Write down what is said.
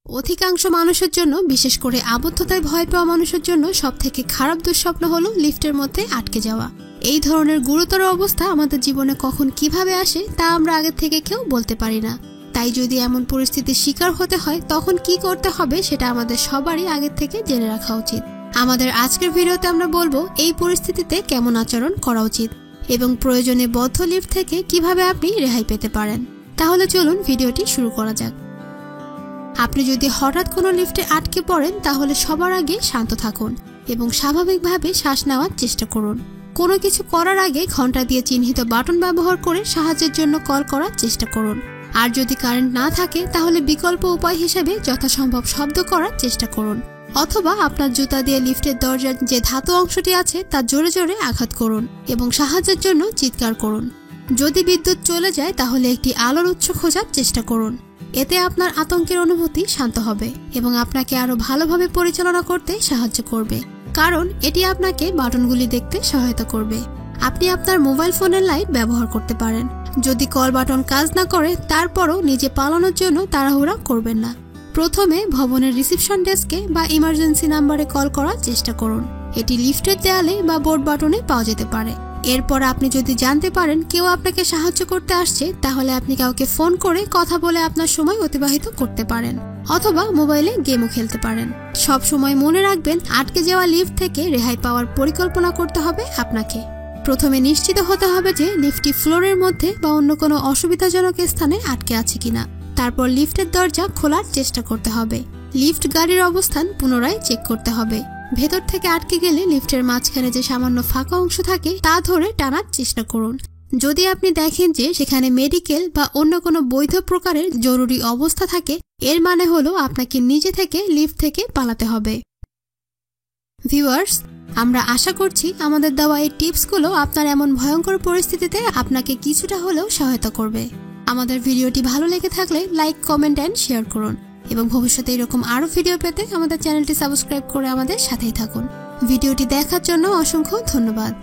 অধিকাংশ মানুষের জন্য, বিশেষ করে আবদ্ধতায় ভয় পাওয়া মানুষের জন্য সবথেকে খারাপ দুঃস্বপ্ন হলো লিফটের মধ্যে আটকে যাওয়া। এই ধরনের গুরুতর অবস্থা আমাদের জীবনে কখন কিভাবে আসে তা আমরা আগে থেকে কেউ বলতে পারি না। তাই যদি এমন পরিস্থিতির শিকার হতে হয় তখন কি করতে হবে সেটা আমাদের সবারই আগে থেকে জেনে রাখা উচিত। আমাদের আজকের ভিডিওতে আমরা বলবো এই পরিস্থিতিতে কেমন আচরণ করা উচিত এবং প্রয়োজনে বদ্ধ লিফট থেকে কিভাবে আপনি রেহাই পেতে পারেন। তাহলে চলুন ভিডিওটি শুরু করা যাক। আপনি যদি হঠাৎ কোনো লিফটে আটকে পড়েন তাহলে সবার আগে শান্ত থাকুন এবং স্বাভাবিকভাবে শ্বাস নেওয়ার চেষ্টা করুন। কোনো কিছু করার আগে ঘন্টা দিয়ে চিহ্নিত বাটন ব্যবহার করে সাহায্যের জন্য কল করার চেষ্টা করুন। আর যদি কারেন্ট না থাকে তাহলে বিকল্প উপায় হিসেবে যথাসম্ভব শব্দ করার চেষ্টা করুন, অথবা আপনার জুতা দিয়ে লিফটের দরজার যে ধাতু অংশটি আছে তা জোরে জোরে আঘাত করুন এবং সাহায্যের জন্য চিৎকার করুন। যদি বিদ্যুৎ চলে যায় তাহলে একটি আলোর উৎস খোঁজার চেষ্টা করুন। এতে আপনার আতঙ্কের অনুভূতি শান্ত হবে এবং আপনাকে আরো ভালোভাবে পরিচালনা করতে সাহায্য করবে, কারণ এটি আপনাকে বাটনগুলি দেখতে সহায়তা করবে। আপনি আপনার মোবাইল ফোনের লাইট ব্যবহার করতে পারেন। যদি কল বাটন কাজ না করে তারপরও নিজে পালানোর জন্য তাড়াহুড়া করবেন না। প্রথমে ভবনের রিসেপশন ডেস্কে বা ইমার্জেন্সি নাম্বারে কল করার চেষ্টা করুন। এটি লিফটের দেয়ালে বা বোর্ড বাটনে পাওয়া যেতে পারে। এরপর আপনি যদি জানতে পারেন কেউ আপনাকে সাহায্য করতে আসছে তাহলে আপনি কাউকে ফোন করে কথা বলে আপনার সময় অতিবাহিত করতে পারেন, অথবা মোবাইলে গেমও খেলতে পারেন। সব সময় মনে রাখবেন আটকে যাওয়া লিফট থেকে রেহাই পাওয়ার পরিকল্পনা করতে হবে আপনাকে। প্রথমে নিশ্চিত হতে হবে যে লিফটটি ফ্লোরের মধ্যে বা অন্য কোনো অসুবিধাজনক স্থানে আটকে আছে কিনা। তারপর লিফটের দরজা খোলার চেষ্টা করতে হবে। লিফট গাড়ির অবস্থান পুনরায় চেক করতে হবে। ভেতর থেকে আটকে গেলে লিফটের মাঝখানে যে সামান্য ফাঁকা অংশ থাকে তা ধরে টানার চেষ্টা করুন। যদি আপনি দেখেন যে সেখানে মেডিকেল বা অন্য কোনো বৈধ প্রকারের জরুরি অবস্থা থাকে, এর মানে হলো আপনাকে নিজে থেকে লিফট থেকে পালাতে হবে। ভিউয়ার্স, আমরা আশা করছি আমাদের দেওয়া এই টিপসগুলো আপনার এমন ভয়ঙ্কর পরিস্থিতিতে আপনাকে কিছুটা হলেও সহায়তা করবে। আমাদের ভিডিওটি ভালো লেগে থাকলে লাইক, কমেন্ট এন্ড শেয়ার করুন এবং ভবিষ্যতে এরকম আরো ভিডিও পেতে আমাদের চ্যানেলটি সাবস্ক্রাইব করে আমাদের সাথেই থাকুন। ভিডিওটি দেখার জন্য অসংখ্য ধন্যবাদ।